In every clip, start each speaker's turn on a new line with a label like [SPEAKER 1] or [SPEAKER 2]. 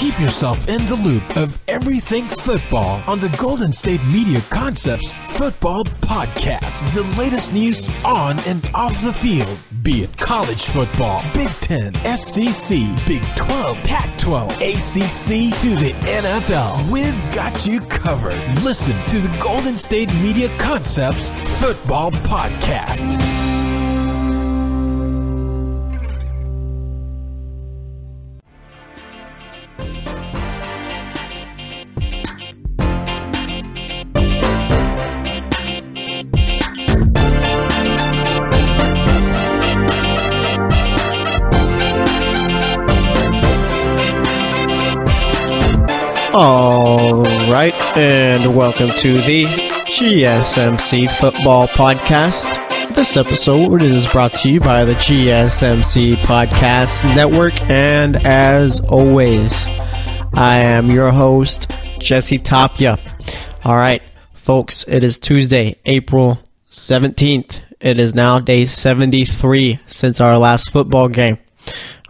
[SPEAKER 1] Keep yourself in the loop of everything football on the Golden State Media Concepts Football Podcast. The latest news on and off the field, be it college football, Big Ten, SEC, Big 12, Pac-12, ACC to the NFL. We've got you covered. Listen to the Golden State Media Concepts Football Podcast.
[SPEAKER 2] All right, and welcome to the GSMC Football Podcast. This episode is brought to you by the GSMC Podcast Network, and as always, I am your host, Jesse Tapia. All right, folks, it is Tuesday, April 17th. It is now day 73 since our last football game.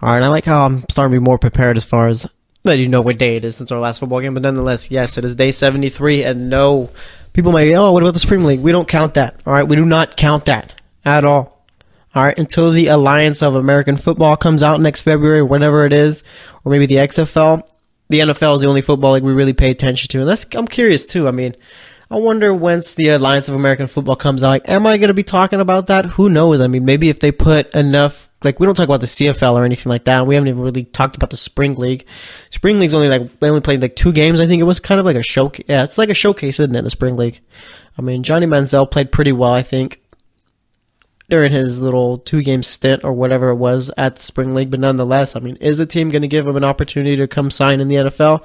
[SPEAKER 2] All right, I like how I'm starting to be more prepared as far as let you know what day it is since our last football game, but nonetheless, yes, it is day 73, and no, people might go, oh, what about the Spring League? We don't count that, all right? We do not count that at all, all right? Until the Alliance of American Football comes out next February, whenever it is, or maybe the XFL, the NFL is the only football league we really pay attention to, and I'm curious, too. I mean, I wonder once the Alliance of American Football comes out, like, am I going to be talking about that? Who knows? I mean, maybe if they put enough, like, we don't talk about the CFL or anything like that. We haven't even really talked about the Spring League. Spring League's only, like, they only played, like, 2 games. I think it was kind of like a showcase. Yeah, it's like a showcase, isn't it, the Spring League? I mean, Johnny Manziel played pretty well, I think, during his little 2-game stint or whatever it was at the Spring League. But nonetheless, I mean, is a team going to give him an opportunity to come sign in the NFL?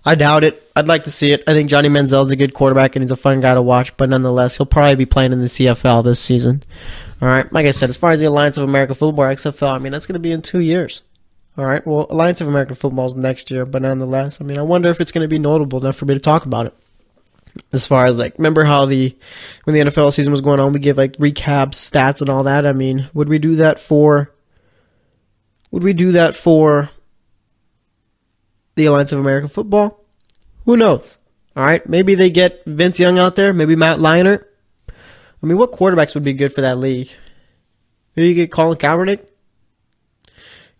[SPEAKER 2] I doubt it. I'd like to see it. I think Johnny Manziel is a good quarterback and he's a fun guy to watch, but nonetheless, he'll probably be playing in the CFL this season. All right. Like I said, as far as the Alliance of American Football, XFL, I mean, that's going to be in 2 years. All right. Well, Alliance of American Football is next year, but nonetheless, I mean, I wonder if it's going to be notable enough for me to talk about it. As far as, like, remember how when the NFL season was going on, we give, like, recaps, stats, and all that? I mean, would we do that for the Alliance of American Football? Who knows? All right, maybe they get Vince Young out there, maybe Matt Leinart. I mean, what quarterbacks would be good for that league? Maybe you get Colin Kaepernick? It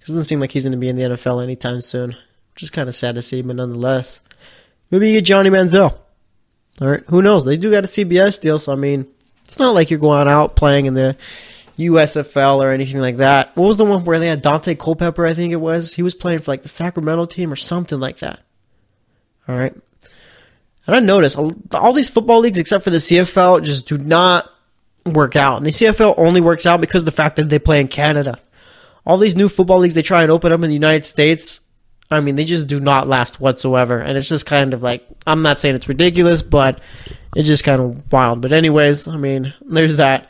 [SPEAKER 2] doesn't seem like he's going to be in the NFL anytime soon, which is kind of sad to see, but nonetheless. Maybe you get Johnny Manziel. All right, who knows? They do got a CBS deal, so I mean, it's not like you're going out playing in the USFL or anything like that. What was the one where they had Dante Culpepper, I think it was? He was playing for like the Sacramento team or something like that. All right. And I noticed all these football leagues except for the CFL just do not work out. And the CFL only works out because of the fact that they play in Canada. All these new football leagues they try and open up in the United States, I mean, they just do not last whatsoever. And it's just kind of like, I'm not saying it's ridiculous, but it's just kind of wild. But anyways, I mean, there's that.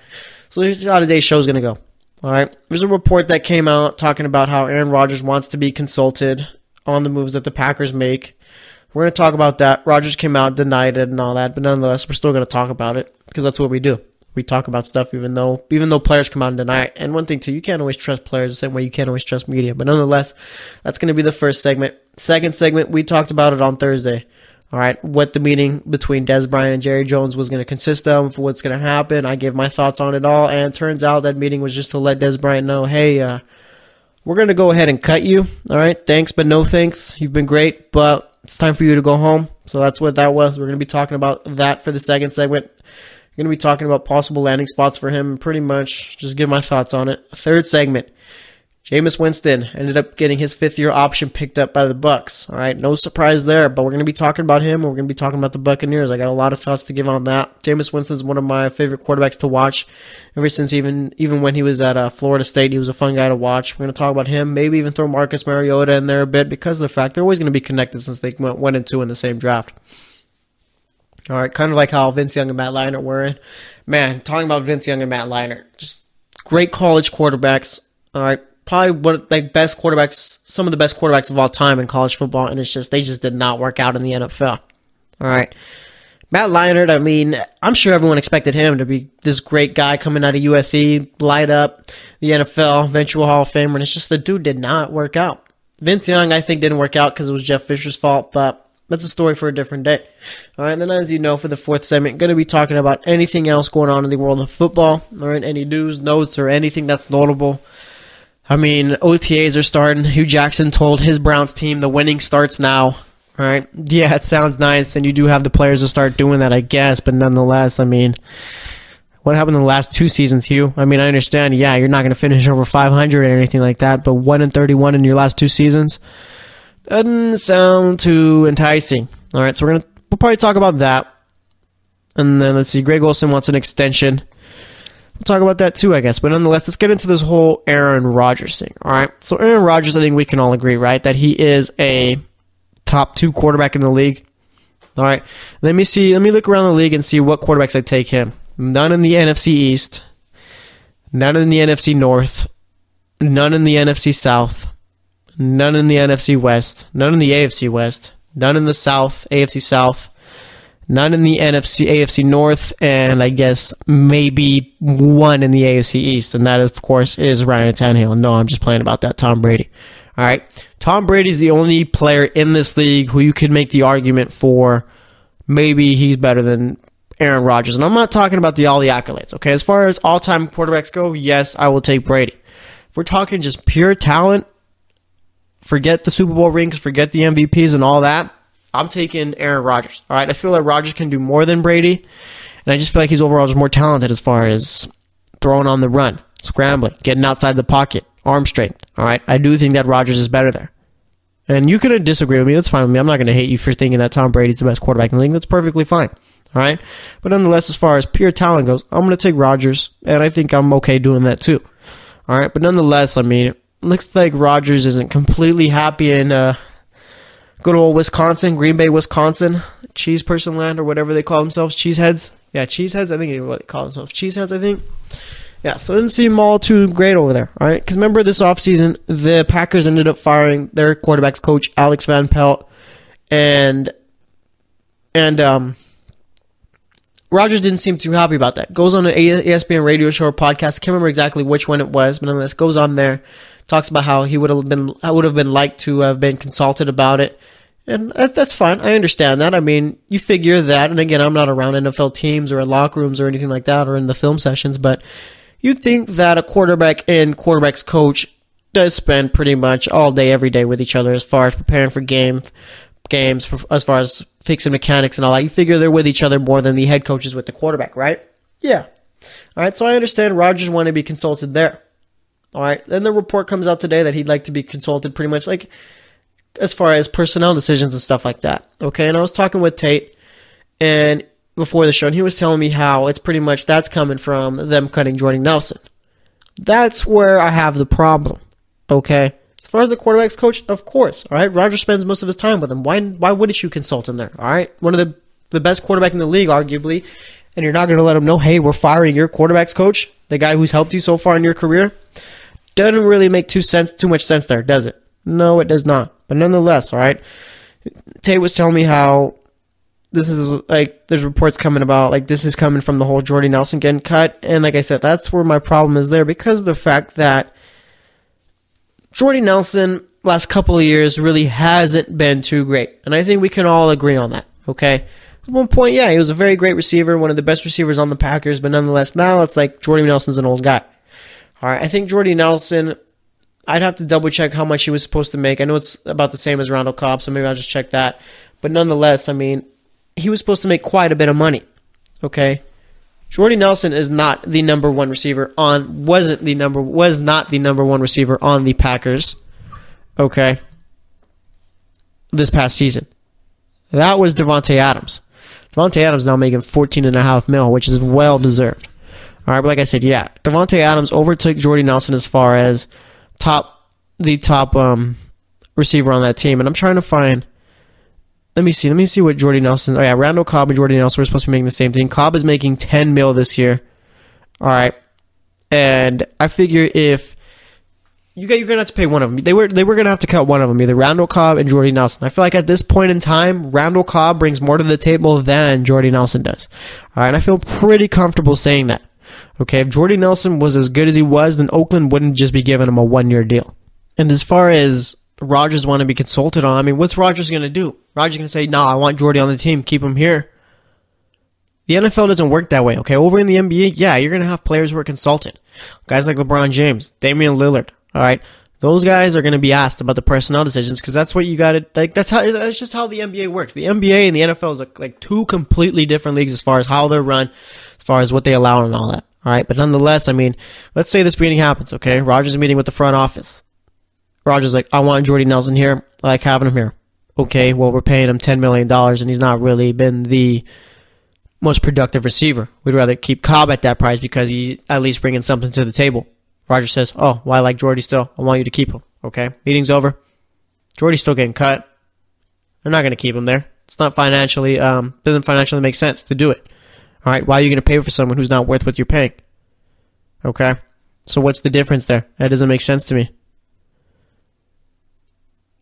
[SPEAKER 2] So here's how today's show is going to go. All right. There's a report that came out talking about how Aaron Rodgers wants to be consulted on the moves that the Packers make. We're going to talk about that. Rodgers came out, denied it and all that, but nonetheless, we're still going to talk about it because that's what we do. We talk about stuff even though players come out and deny it. And one thing too, you can't always trust players the same way you can't always trust media. But nonetheless, that's going to be the first segment. Second segment, we talked about it on Thursday. All right, what the meeting between Dez Bryant and Jerry Jones was going to consist of, what's going to happen. I gave my thoughts on it all, and it turns out that meeting was just to let Dez Bryant know, hey, we're going to go ahead and cut you. All right, thanks, but no thanks. You've been great, but it's time for you to go home. So that's what that was. We're going to be talking about that for the second segment. I'm going to be talking about possible landing spots for him, pretty much just give my thoughts on it. Third segment, Jameis Winston ended up getting his 5th-year option picked up by the Bucs. All right, no surprise there, but we're going to be talking about him. We're going to be talking about the Buccaneers. I got a lot of thoughts to give on that. Jameis Winston is one of my favorite quarterbacks to watch. Ever since even when he was at Florida State, he was a fun guy to watch. We're going to talk about him. Maybe even throw Marcus Mariota in there a bit because of the fact they're always going to be connected since they went and 2 in the same draft. All right, kind of like how Vince Young and Matt Leinart were in. Man, talking about Vince Young and Matt Leinart, just great college quarterbacks. All right. Probably one of the best quarterbacks, some of the best quarterbacks of all time in college football, and they just did not work out in the NFL. All right. Matt Leinart, I mean, I'm sure everyone expected him to be this great guy coming out of USC, light up the NFL, eventual Hall of Famer, and it's just the dude did not work out. Vince Young, I think, didn't work out because it was Jeff Fisher's fault, but that's a story for a different day. All right, and then as you know, for the fourth segment, going to be talking about anything else going on in the world of football, all right, any news, notes, or anything that's notable. I mean, OTAs are starting. Hugh Jackson told his Browns team the winning starts now. All right, yeah, it sounds nice, and you do have the players to start doing that, I guess, but nonetheless, I mean, what happened in the last 2 seasons, Hugh? I mean, I understand, yeah, you're not going to finish over 500 or anything like that, but 1-31 in your last 2 seasons doesn't sound too enticing. All right, so we'll probably talk about that. And then, let's see, Greg Olsen wants an extension. We'll talk about that too, I guess. But nonetheless, let's get into this whole Aaron Rodgers thing, all right? So Aaron Rodgers, I think we can all agree, right, that he is a top 2 quarterback in the league. All right, let me look around the league and see what quarterbacks I take him. None in the NFC East, none in the NFC North, none in the NFC South, none in the NFC West, none in the AFC West, none in the South, AFC South, none in the AFC North, and I guess maybe one in the AFC East, and that, of course, is Ryan Tannehill. No, I'm just playing about that, Tom Brady. All right, Tom Brady is the only player in this league who you could make the argument for maybe he's better than Aaron Rodgers. And I'm not talking about all the accolades, okay? As far as all-time quarterbacks go, yes, I will take Brady. If we're talking just pure talent, forget the Super Bowl rings, forget the MVPs and all that, I'm taking Aaron Rodgers, all right? I feel like Rodgers can do more than Brady, and I just feel like he's overall just more talented as far as throwing on the run, scrambling, getting outside the pocket, arm strength, all right? I do think that Rodgers is better there. And you can disagree with me. That's fine with me. I'm not going to hate you for thinking that Tom Brady's the best quarterback in the league. That's perfectly fine. All right? But nonetheless, as far as pure talent goes, I'm going to take Rodgers, and I think I'm okay doing that too. All right? But nonetheless, I mean, it looks like Rodgers isn't completely happy in good old Wisconsin, Green Bay, Wisconsin, cheese person land or whatever they call themselves, cheeseheads. Yeah, cheeseheads. I think that's what they call themselves, cheeseheads, I think. Yeah, so it didn't seem all too great over there, all right? Because remember this offseason, the Packers ended up firing their quarterback's coach, Alex Van Pelt, and Rodgers didn't seem too happy about that. Goes on an ESPN radio show or podcast. I can't remember exactly which one it was, but nonetheless, goes on there, talks about how he would have been like to have been consulted about it. And that's fine. I understand that. I mean, you figure that, and again, I'm not around NFL teams or in locker rooms or anything like that or in the film sessions, but you'd think that a quarterback and quarterback's coach does spend pretty much all day, every day with each other as far as preparing for games, as far as fixing mechanics and all that. You figure they're with each other more than the head coach is with the quarterback, right? Yeah. All right, so I understand Rodgers wanted to be consulted there. All right, then the report comes out today that he'd like to be consulted pretty much like as far as personnel decisions and stuff like that. Okay, and I was talking with Tate and before the show, and he was telling me how it's pretty much that's coming from them cutting Jordy Nelson. That's where I have the problem. Okay, as far as the quarterback's coach, of course. All right, Rodgers spends most of his time with him. Why wouldn't you consult him there? All right, one of the best quarterback in the league, arguably, and you're not going to let him know, hey, we're firing your quarterback's coach, the guy who's helped you so far in your career. Doesn't really make too much sense there, does it? No, it does not. But nonetheless, all right, Tate was telling me how this is like there's reports coming about like this is coming from the whole Jordy Nelson getting cut, and like I said, that's where my problem is there because of the fact that Jordy Nelson last couple of years really hasn't been too great, and I think we can all agree on that. Okay, at one point, yeah, he was a very great receiver, one of the best receivers on the Packers, but nonetheless, now it's like Jordy Nelson's an old guy. All right, I think Jordy Nelson, I'd have to double check how much he was supposed to make. I know it's about the same as Randall Cobb, so maybe I'll just check that. But nonetheless, I mean, he was supposed to make quite a bit of money. Okay, Jordy Nelson is not the number one receiver was not the number one receiver on the Packers. Okay, this past season, that was Devontae Adams. Devontae Adams now making $14.5 million, which is well deserved. All right, but like I said, yeah, Devontae Adams overtook Jordy Nelson as far as the top receiver on that team, and I'm trying to find. Let me see what Jordy Nelson. Oh yeah, Randall Cobb and Jordy Nelson were supposed to be making the same thing. Cobb is making $10 million this year. All right, and I figure if you're gonna have to pay one of them, they were gonna have to cut one of them, either Randall Cobb and Jordy Nelson. I feel like at this point in time, Randall Cobb brings more to the table than Jordy Nelson does. All right, and I feel pretty comfortable saying that. Okay, if Jordy Nelson was as good as he was, then Oakland wouldn't just be giving him a 1-year deal. And as far as Rodgers want to be consulted on. I mean, what's Rodgers going to do? Rodgers going to say, no, I want Jordy on the team. Keep him here. The NFL doesn't work that way, okay? Over in the NBA, yeah, you're going to have players who are consulted. Guys like LeBron James, Damian Lillard, all right? Those guys are going to be asked about the personnel decisions because that's what you got to, like, that's just how the NBA works. The NBA and the NFL is like two completely different leagues as far as how they're run, as far as what they allow and all that, all right? But nonetheless, I mean, let's say this meeting happens, okay? Rodgers is meeting with the front office. Rodgers like, I want Jordy Nelson here. I like having him here. Okay, well, we're paying him $10 million, and he's not really been the most productive receiver. We'd rather keep Cobb at that price because he's at least bringing something to the table. Rodgers says, oh, well, I like Jordy still. I want you to keep him. Okay, meeting's over. Jordy's still getting cut. They're not going to keep him there. It's not financially, doesn't financially make sense to do it. All right, why are you going to pay for someone who's not worth what you're paying? Okay, so what's the difference there? That doesn't make sense to me.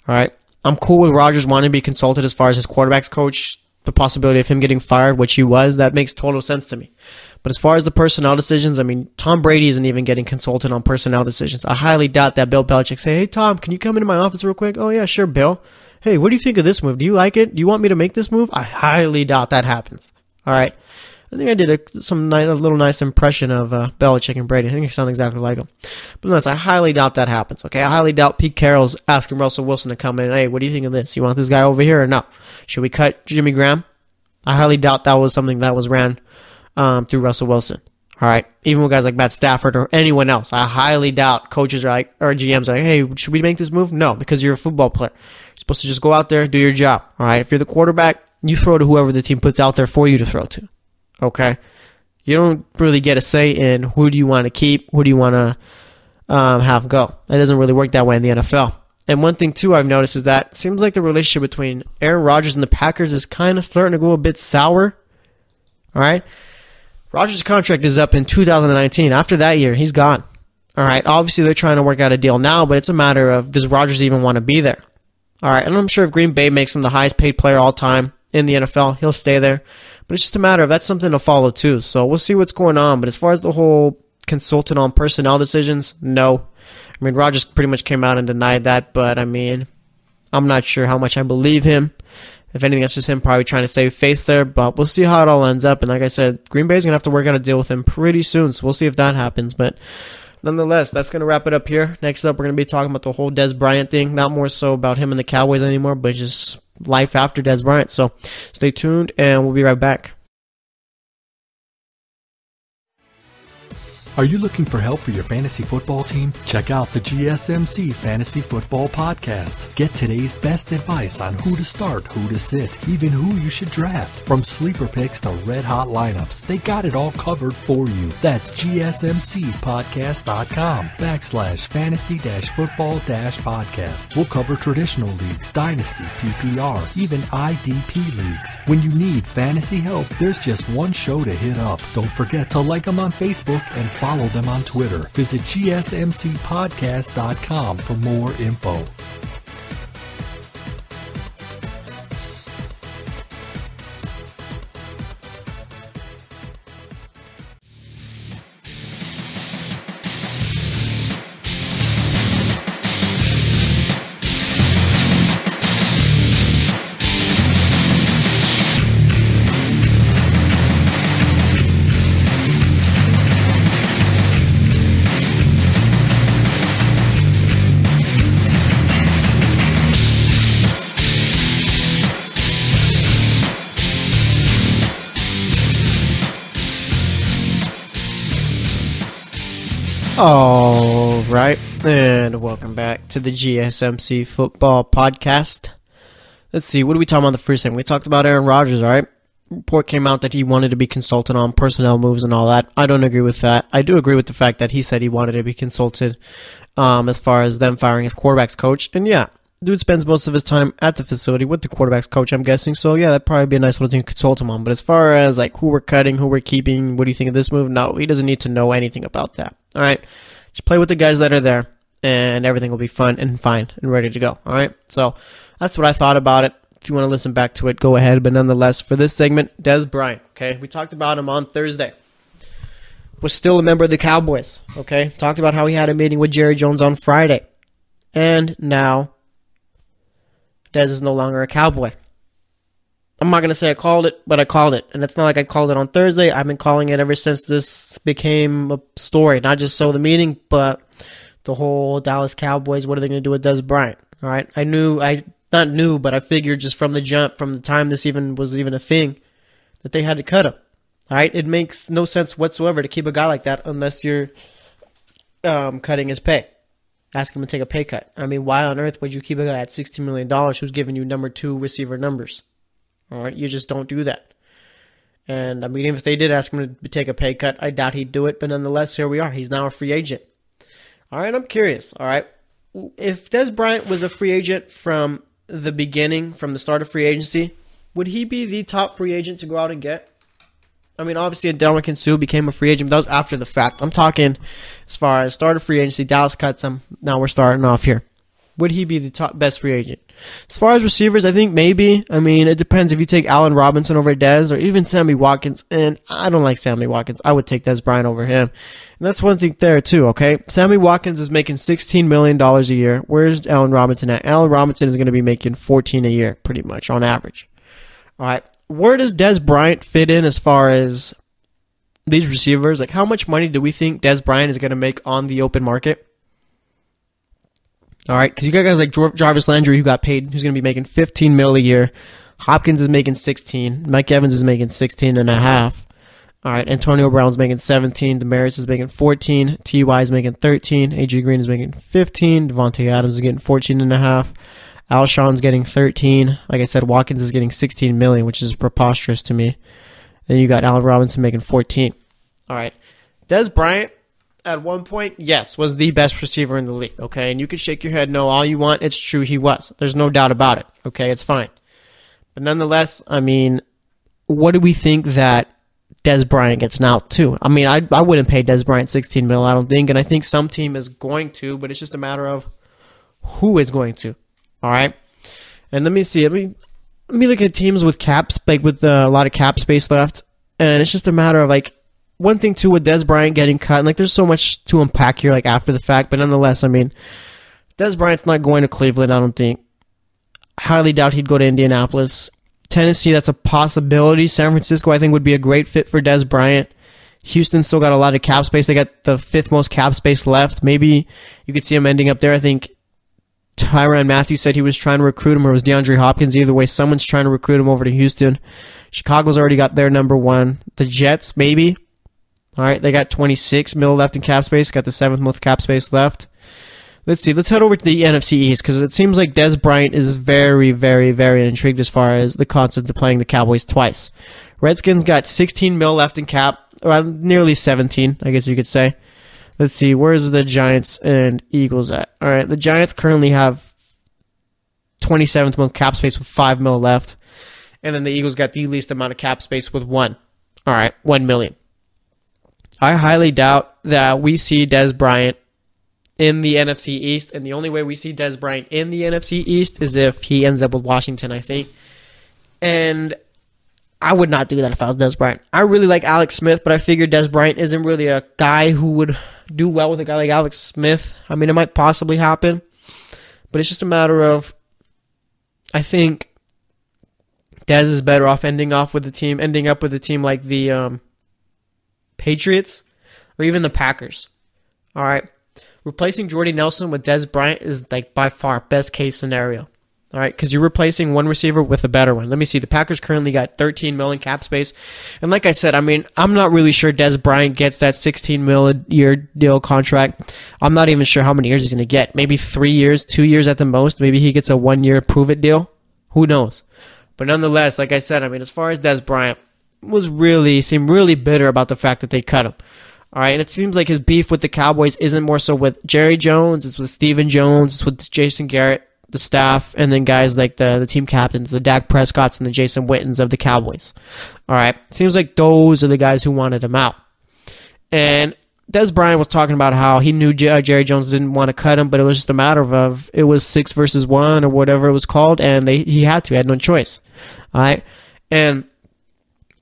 [SPEAKER 2] All right, I'm cool with Rodgers wanting to be consulted as far as his quarterback's coach, the possibility of him getting fired, which he was. That makes total sense to me. But as far as the personnel decisions, I mean, Tom Brady isn't even getting consulted on personnel decisions. I highly doubt that Bill Belichick say, hey, Tom, can you come into my office real quick? Oh, yeah, sure, Bill. Hey, what do you think of this move? Do you like it? Do you want me to make this move? I highly doubt that happens. All right. I think I did a little nice impression of Belichick and Brady. I think it sounds exactly like them. But nonetheless, I highly doubt that happens. Okay, I highly doubt Pete Carroll's asking Russell Wilson to come in. Hey, what do you think of this? You want this guy over here or no? Should we cut Jimmy Graham? I highly doubt that was something that was ran through Russell Wilson. All right, even with guys like Matt Stafford or anyone else, I highly doubt coaches are like, or GMs are like, hey, should we make this move? No, because you're a football player. You're supposed to just go out there, do your job. All right, if you're the quarterback, you throw to whoever the team puts out there for you to throw to. Okay, you don't really get a say in who do you want to keep, who do you want to have go. That doesn't really work that way in the NFL. And one thing too I've noticed is that it seems like the relationship between Aaron Rodgers and the Packers is kind of starting to go a bit sour. All right, Rodgers' contract is up in 2019. After that year, he's gone. All right, obviously they're trying to work out a deal now, but it's a matter of does Rodgers even want to be there? All right, and I'm sure if Green Bay makes him the highest paid player all time in the NFL, he'll stay there. But it's just a matter of that's something to follow too. So we'll see what's going on. But as far as the whole consultant on personnel decisions, no. I mean, Rodgers pretty much came out and denied that. But, I mean, I'm not sure how much I believe him. If anything, that's just him probably trying to save face there. But we'll see how it all ends up. And like I said, Green Bay's going to have to work out a deal with him pretty soon. So we'll see if that happens. But nonetheless, that's going to wrap it up here. Next up, we're going to be talking about the whole Dez Bryant thing. Not more so about him and the Cowboys anymore, but just life after Dez Bryant. So stay tuned, and we'll be right back.
[SPEAKER 1] Are you looking for help for your fantasy football team? Check out the GSMC Fantasy Football Podcast. Get today's best advice on who to start, who to sit, even who you should draft. From sleeper picks to red-hot lineups, they got it all covered for you. That's GSMCpodcast.com/fantasy-football-podcast. We'll cover traditional leagues, dynasty, PPR, even IDP leagues. When you need fantasy help, there's just one show to hit up. Don't forget to like them on Facebook and follow them on Twitter. Visit GSMCpodcast.com for more info.
[SPEAKER 2] All right, and welcome back to the GSMC Football Podcast. Let's see, what are we talking about the first time? We talked about Aaron Rodgers, all right? Report came out that he wanted to be consulted on personnel moves and all that. I don't agree with that. I do agree with the fact that he said he wanted to be consulted as far as them firing his quarterback's coach. And yeah, dude spends most of his time at the facility with the quarterback's coach, I'm guessing. So yeah, that'd probably be a nice little thing to consult him on. But as far as like who we're cutting, who we're keeping, what do you think of this move? No, he doesn't need to know anything about that. All right, just play with the guys that are there, and everything will be fun and fine and ready to go. All right, so that's what I thought about it. If you want to listen back to it, go ahead. But nonetheless, for this segment, Dez Bryant. Okay, we talked about him on Thursday. Was still a member of the Cowboys. Okay, talked about how he had a meeting with Jerry Jones on Friday, and now Dez is no longer a Cowboy. I'm not going to say I called it, but I called it. And it's not like I called it on Thursday. I've been calling it ever since this became a story. Not just the meeting, but the whole Dallas Cowboys, what are they going to do with Dez Bryant? All right. But I figured just from the jump, from the time this was even a thing, that they had to cut him. All right. It makes no sense whatsoever to keep a guy like that unless you're cutting his pay. Ask him to take a pay cut. I mean, why on earth would you keep a guy at $16 million who's giving you number 2 receiver numbers? All right, you just don't do that. And I mean, even if they did ask him to take a pay cut, I doubt he'd do it. But nonetheless, here we are. He's now a free agent. All right, I'm curious. All right, if Dez Bryant was a free agent from the beginning, from the start of free agency, would he be the top free agent to go out and get? I mean, obviously, Ndamukong Suh became a free agent, but that was after the fact. I'm talking as far as start of free agency, Dallas cuts him. Now we're starting off here. Would he be the top best free agent? As far as receivers, I think maybe. I mean, it depends if you take Allen Robinson over Dez or even Sammy Watkins. And I don't like Sammy Watkins. I would take Dez Bryant over him. And that's one thing there, too, okay? Sammy Watkins is making $16 million a year. Where's Allen Robinson at? Allen Robinson is going to be making $14 a year, pretty much, on average. All right. Where does Dez Bryant fit in as far as these receivers? Like, how much money do we think Dez Bryant is going to make on the open market? All right, because you got guys like Jarvis Landry who got paid, who's going to be making $15 million a year. Hopkins is making 16. Mike Evans is making 16.5. All right, Antonio Brown's making 17. Demaryius is making 14. T.Y. is making 13. A.J. Green is making 15. Devontae Adams is getting 14.5. Alshon's getting 13. Like I said, Watkins is getting 16 million, which is preposterous to me. Then you got Allen Robinson making 14. All right, Dez Bryant, at one point, yes, was the best receiver in the league, okay? And you can shake your head no all you want. It's true, he was. There's no doubt about it, okay? It's fine. But nonetheless, I mean, what do we think that Dez Bryant gets now, too? I mean, I wouldn't pay Dez Bryant $16 million, I don't think, and I think some team is going to, but it's just a matter of who is going to, all right? And let me see. Let me look at teams with caps, like with a lot of cap space left, and it's just a matter of, like, one thing, too, with Dez Bryant getting cut, and like there's so much to unpack here, like after the fact, but nonetheless, I mean, Dez Bryant's not going to Cleveland, I don't think. I highly doubt he'd go to Indianapolis. Tennessee, that's a possibility. San Francisco, I think, would be a great fit for Dez Bryant. Houston still got a lot of cap space. They got the 5th most cap space left. Maybe you could see him ending up there. I think Tyrann Mathieu said he was trying to recruit him, or it was DeAndre Hopkins. Either way, someone's trying to recruit him over to Houston. Chicago's already got their number 1. The Jets, maybe. All right, they got 26 mil left in cap space, got the 7th most cap space left. Let's see, let's head over to the NFC East, because it seems like Dez Bryant is very, very, very intrigued as far as the concept of playing the Cowboys twice. Redskins got 16 mil left in cap, around nearly 17, I guess you could say. Let's see, where's the Giants and Eagles at? All right, the Giants currently have 27th most cap space with 5 mil left, and then the Eagles got the least amount of cap space with 1. All right, 1 million. I highly doubt that we see Dez Bryant in the NFC East, and the only way we see Dez Bryant in the NFC East is if he ends up with Washington, I think. And I would not do that if I was Dez Bryant. I really like Alex Smith, but I figured Dez Bryant isn't really a guy who would do well with a guy like Alex Smith. I mean, it might possibly happen, but it's just a matter of, I think Dez is better off ending up with a team like the Patriots, or even the Packers. All right. Replacing Jordy Nelson with Dez Bryant is like by far best case scenario. All right, because you're replacing one receiver with a better one. Let me see. The Packers currently got 13 million cap space. And like I said, I mean, I'm not really sure Dez Bryant gets that 16 million a year deal contract. I'm not even sure how many years he's going to get. Maybe 3 years, 2 years at the most. Maybe he gets a 1 year prove it deal. Who knows? But nonetheless, like I said, I mean, as far as Dez Bryant, seemed really bitter about the fact that they cut him. All right, and it seems like his beef with the Cowboys isn't more so with Jerry Jones, it's with Stephen Jones, it's with Jason Garrett, the staff, and then guys like the team captains, the Dak Prescotts and the Jason Wittens of the Cowboys. All right, seems like those are the guys who wanted him out. And Dez Bryant was talking about how he knew Jerry Jones didn't want to cut him, but it was just a matter of it was 6 versus 1 or whatever it was called, and he had no choice. All right, and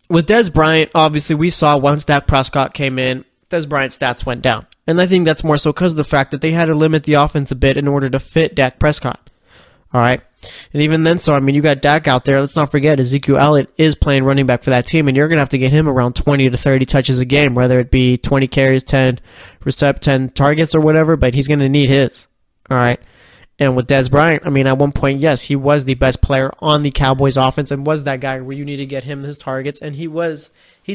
[SPEAKER 2] with Dez Bryant, obviously, we saw once Dak Prescott came in, Dez Bryant's stats went down. And I think that's more so because of the fact that they had to limit the offense a bit in order to fit Dak Prescott. All right? And even then, so, I mean, you got Dak out there. Let's not forget, Ezekiel Elliott is playing running back for that team, and you're going to have to get him around 20 to 30 touches a game, whether it be 20 carries, 10 targets or whatever, but he's going to need his. All right. And with Dez Bryant, I mean, at one point, yes, he was the best player on the Cowboys offense and was that guy where you need to get him his targets, and he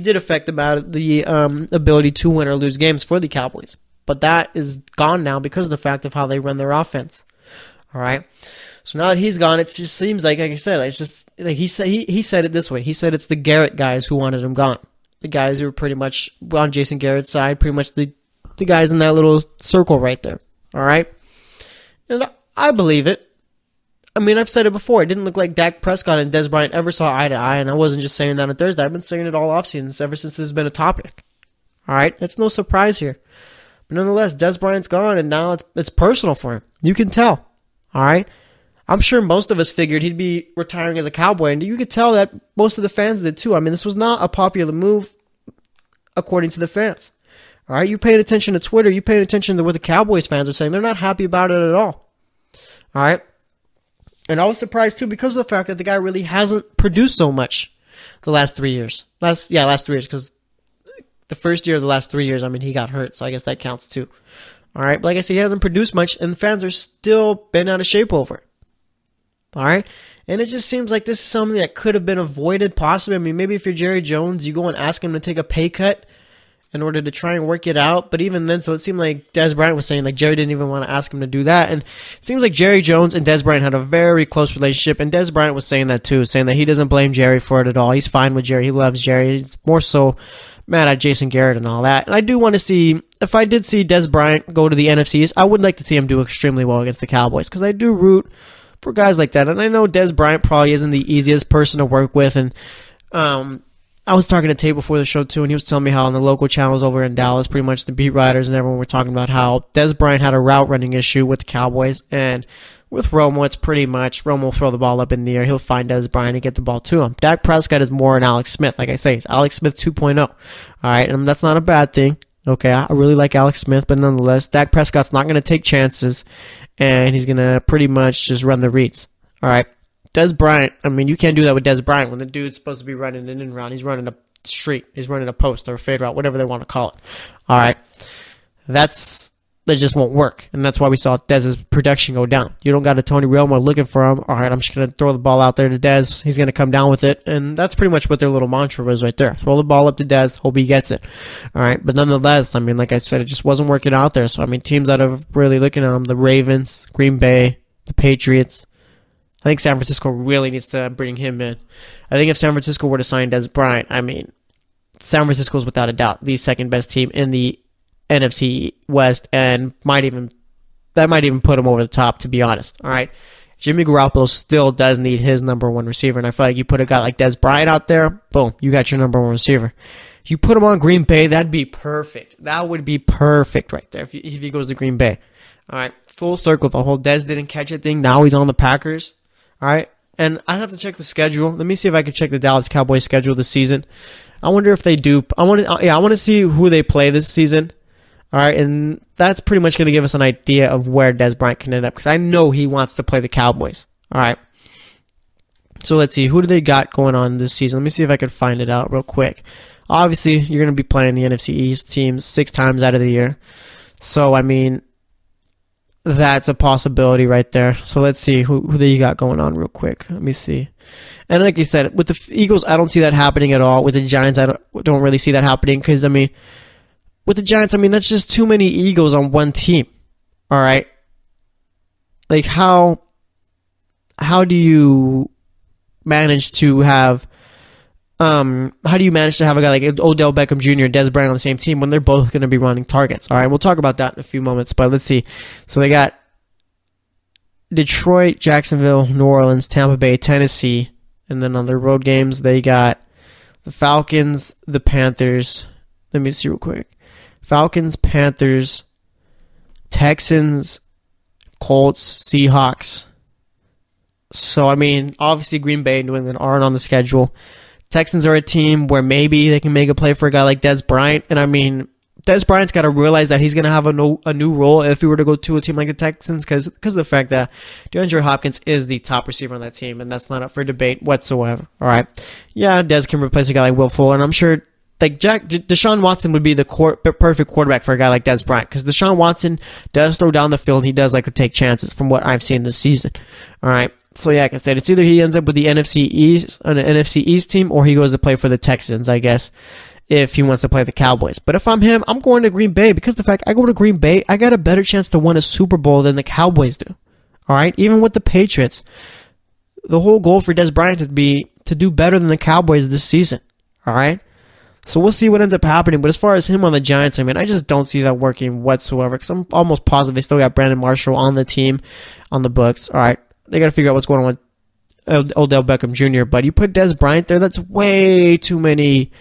[SPEAKER 2] did affect about the ability to win or lose games for the Cowboys. But that is gone now because of the fact of how they run their offense. All right. So now that he's gone, it just seems like I said, it's just like he said it this way. He said it's the Garrett guys who wanted him gone. The guys who were pretty much on Jason Garrett's side, pretty much the guys in that little circle right there. All right. And I believe it. I mean, I've said it before. It didn't look like Dak Prescott and Dez Bryant ever saw eye to eye, and I wasn't just saying that on Thursday. I've been saying it all offseason ever since this has been a topic. All right? It's no surprise here. But nonetheless, Dez Bryant's gone, and now it's personal for him. You can tell. All right? I'm sure most of us figured he'd be retiring as a Cowboy, and you could tell that most of the fans did too. I mean, this was not a popular move according to the fans. All right? You paying attention to Twitter, you paying attention to what the Cowboys fans are saying. They're not happy about it at all. All right? And I was surprised too because of the fact that the guy really hasn't produced so much the last 3 years. Last 3 years, because the first year of the last 3 years, I mean, he got hurt, so I guess that counts too. All right? But like I said, he hasn't produced much, and the fans are still bent out of shape over it. All right? And it just seems like this is something that could have been avoided possibly. I mean, maybe if you're Jerry Jones, you go and ask him to take a pay cut in order to try and work it out. But even then, so it seemed like Dez Bryant was saying like Jerry didn't even want to ask him to do that. And it seems like Jerry Jones and Dez Bryant had a very close relationship. And Dez Bryant was saying that too, saying that he doesn't blame Jerry for it at all. He's fine with Jerry. He loves Jerry. He's more so mad at Jason Garrett and all that. And I do want to see, if I did see Dez Bryant go to the NFCs, I would like to see him do extremely well against the Cowboys because I do root for guys like that. And I know Dez Bryant probably isn't the easiest person to work with. And I was talking to Tate before the show too, and he was telling me how on the local channels over in Dallas, pretty much the beat writers and everyone were talking about how Dez Bryant had a route running issue with the Cowboys, and with Romo, it's pretty much Romo will throw the ball up in the air. He'll find Dez Bryant and get the ball to him. Dak Prescott is more an Alex Smith, like I say. It's Alex Smith 2.0. All right, and that's not a bad thing. Okay, I really like Alex Smith, but nonetheless, Dak Prescott's not going to take chances, and he's going to pretty much just run the reads. All right. Dez Bryant, I mean, you can't do that with Dez Bryant when the dude's supposed to be running an in route. He's running a street. He's running a post or a fade route, whatever they want to call it. All right. That just won't work. And that's why we saw Dez's production go down. You don't got a Tony Romo looking for him. All right, I'm just going to throw the ball out there to Dez. He's going to come down with it. And that's pretty much what their little mantra was right there. Throw the ball up to Dez. Hope he gets it. All right. But nonetheless, I mean, like I said, it just wasn't working out there. So, I mean, teams that are really looking at him, the Ravens, Green Bay, the Patriots, I think San Francisco really needs to bring him in. I think if San Francisco were to sign Dez Bryant, I mean, San Francisco is without a doubt the second best team in the NFC West, and might even put him over the top, to be honest. All right, Jimmy Garoppolo still does need his number one receiver, and I feel like you put a guy like Dez Bryant out there, boom, you got your number one receiver. You put him on Green Bay, that'd be perfect. That would be perfect right there if he goes to Green Bay. All right, full circle. The whole Dez didn't catch it thing. Now he's on the Packers. All right, and I'd have to check the schedule. Let me see if I can check the Dallas Cowboys schedule this season. I wonder if they do. I want to see who they play this season. All right, and that's pretty much going to give us an idea of where Dez Bryant can end up because I know he wants to play the Cowboys. All right, so let's see. Who do they got going on this season? Let me see if I can find it out real quick. Obviously, you're going to be playing the NFC East teams 6 times out of the year. So, I mean, that's a possibility right there. So let's see who you got going on real quick. Let me see. And like I said, with the Eagles, I don't see that happening at all. With the Giants, I don't really see that happening because, I mean, with the Giants, I mean, that's just too many Eagles on one team. All right? Like, how do you manage to have a guy like Odell Beckham Jr. and Dez Bryant on the same team when they're both going to be running targets? All right, we'll talk about that in a few moments, but let's see. So they got Detroit, Jacksonville, New Orleans, Tampa Bay, Tennessee, and then on their road games, they got the Falcons, the Panthers. Let me see real quick. Falcons, Panthers, Texans, Colts, Seahawks. So, I mean, obviously Green Bay and New England aren't on the schedule. Texans are a team where maybe they can make a play for a guy like Dez Bryant. And, I mean, Dez Bryant's got to realize that he's going to have a new role if he were to go to a team like the Texans because of the fact that DeAndre Hopkins is the top receiver on that team, and that's not up for debate whatsoever. All right. Yeah, Dez can replace a guy like Will Fuller, and I'm sure like Deshaun Watson would be the perfect quarterback for a guy like Dez Bryant because Deshaun Watson does throw down the field. He does like to take chances from what I've seen this season. All right. So yeah, like I said, it's either he ends up with the NFC East, an NFC East team, or he goes to play for the Texans, I guess, if he wants to play the Cowboys. But if I'm him, I'm going to Green Bay because the fact I go to Green Bay, I got a better chance to win a Super Bowl than the Cowboys do. All right? Even with the Patriots, the whole goal for Dez Bryant would be to do better than the Cowboys this season. All right? So we'll see what ends up happening. But as far as him on the Giants, I mean, I just don't see that working whatsoever because I'm almost positive they still got Brandon Marshall on the team, on the books. All right? They got to figure out what's going on with Odell Beckham Jr., but you put Dez Bryant there, that's way too many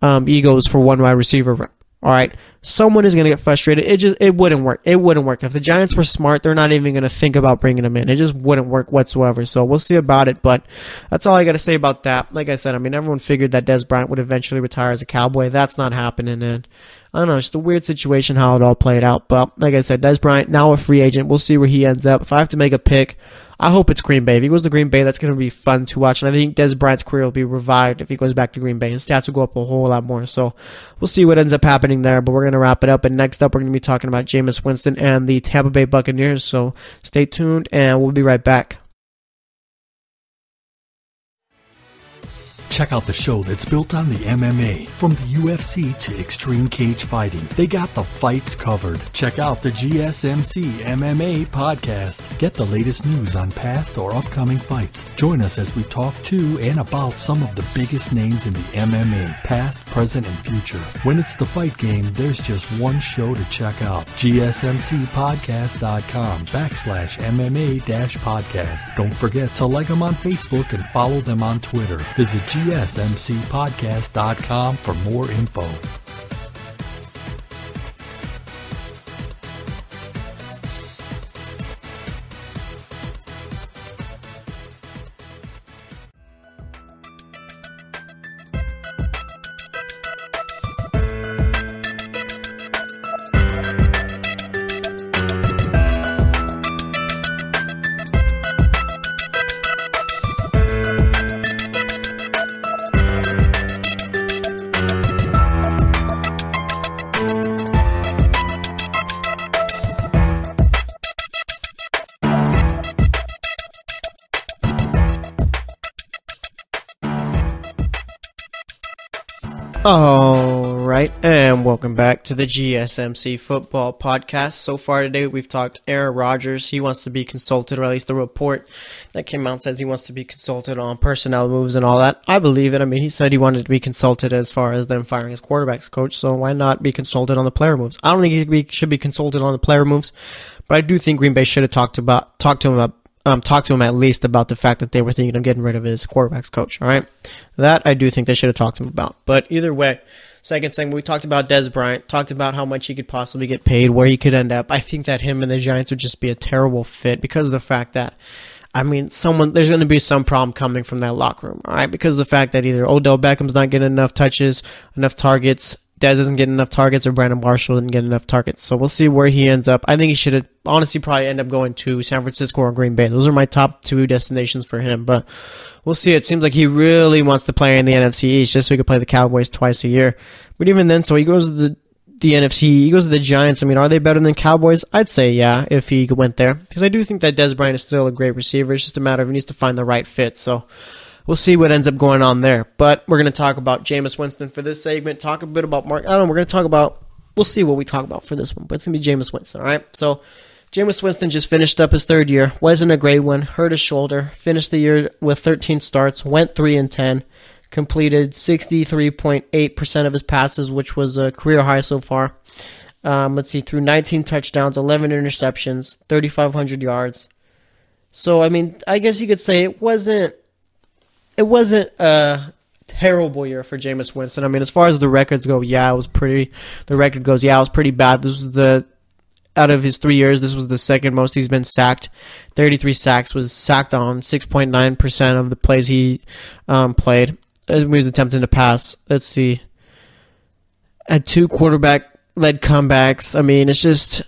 [SPEAKER 2] egos for one wide receiver. All right, someone is going to get frustrated. It wouldn't work. It wouldn't work. If the Giants were smart, they're not even going to think about bringing him in. It just wouldn't work whatsoever. So we'll see about it, but that's all I got to say about that. Like I said, I mean, everyone figured that Dez Bryant would eventually retire as a Cowboy. That's not happening, and I don't know. It's just a weird situation how it all played out. But like I said, Dez Bryant, now a free agent. We'll see where he ends up. If I have to make a pick, I hope it's Green Bay. If he goes to Green Bay, that's going to be fun to watch. And I think Dez Bryant's career will be revived if he goes back to Green Bay. His stats will go up a whole lot more. So we'll see what ends up happening there. But we're going to wrap it up. And next up, we're going to be talking about Jameis Winston and the Tampa Bay Buccaneers. So stay tuned, and we'll be right back.
[SPEAKER 3] Check out the show that's built on the MMA. From the UFC to extreme cage fighting, they got the fights covered. Check out the GSMC MMA podcast. Get the latest news on past or upcoming fights. Join us as we talk to and about some of the biggest names in the MMA, past, present, and future. When it's the fight game, there's just one show to check out. GSMCpodcast.com/MMA-podcast. Don't forget to like them on Facebook and follow them on Twitter. Visit GSMCpodcast.com for more info.
[SPEAKER 2] All right, and welcome back to the GSMC Football Podcast. So far today, we've talked Aaron Rodgers. He wants to be consulted, or at least the report that came out says he wants to be consulted on personnel moves and all that. I believe it. I mean, he said he wanted to be consulted as far as them firing his quarterbacks coach, so why not be consulted on the player moves? I don't think he should be consulted on the player moves, but I do think Green Bay should have talked to him at least about the fact that they were thinking of getting rid of his quarterback's coach, all right? That I do think they should have talked to him about. But either way, second segment, we talked about Dez Bryant, talked about how much he could possibly get paid, where he could end up. I think that him and the Giants would just be a terrible fit because of the fact that, I mean, there's going to be some problem coming from that locker room, all right? Because of the fact that either Odell Beckham's not getting enough touches, enough targets, Dez isn't getting enough targets, or Brandon Marshall didn't get enough targets. So we'll see where he ends up. I think he should have honestly probably end up going to San Francisco or Green Bay. Those are my top two destinations for him. But we'll see. It seems like he really wants to play in the NFC East just so he could play the Cowboys twice a year. But even then, so he goes to the NFC, he goes to the Giants. I mean, are they better than Cowboys? I'd say yeah, if he went there. Because I do think that Dez Bryant is still a great receiver. It's just a matter of he needs to find the right fit. So we'll see what ends up going on there. But we're going to talk about Jameis Winston for this segment. Talk a bit about Mark. I don't know. We're going to talk about, we'll see what we talk about for this one. But it's going to be Jameis Winston, all right? So Jameis Winston just finished up his third year. Wasn't a great one. Hurt his shoulder. Finished the year with 13 starts. Went 3-10. Completed 63.8% of his passes, which was a career high so far. Let's see. Threw 19 touchdowns, 11 interceptions, 3,500 yards. So, I mean, I guess you could say it wasn't a terrible year for Jameis Winston. I mean, as far as the records go, yeah, it was pretty. The record goes, yeah, it was pretty bad. This was out of his 3 years, this was the second most he's been sacked. 33 sacks, was sacked on 6.9% of the plays he played. He was attempting to pass. Let's see. Had two quarterback led comebacks. I mean, it just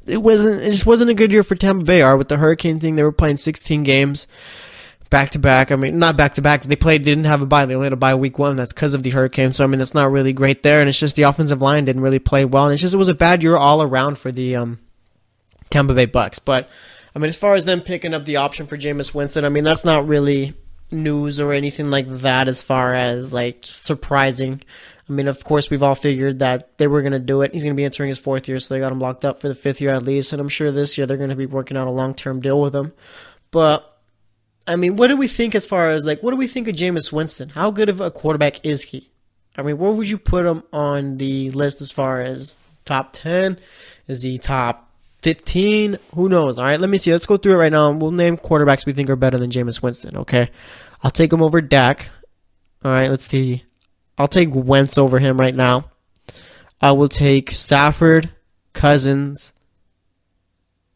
[SPEAKER 2] wasn't a good year for Tampa Bay. With the hurricane thing, they were playing 16 games back to back. I mean, not back to back. They didn't have a bye. They only had a bye week 1. That's because of the hurricane. So I mean, that's not really great there. And it's just the offensive line didn't really play well. And it was a bad year all around for the Tampa Bay Bucks. But I mean, as far as them picking up the option for Jameis Winston, I mean, that's not really news or anything like that as far as like surprising. I mean, of course, we've all figured that they were going to do it. He's going to be entering his 4th year, so they got him locked up for the 5th year at least. And I'm sure this year they're going to be working out a long-term deal with him. But I mean, what do we think as far as, like, what do we think of Jameis Winston? How good of a quarterback is he? I mean, where would you put him on the list as far as top 10? Is he top 15? Who knows? All right, let me see. Let's go through it right now. We'll name quarterbacks we think are better than Jameis Winston, okay? I'll take him over Dak. All right, let's see. I'll take Wentz over him right now. I will take Stafford, Cousins,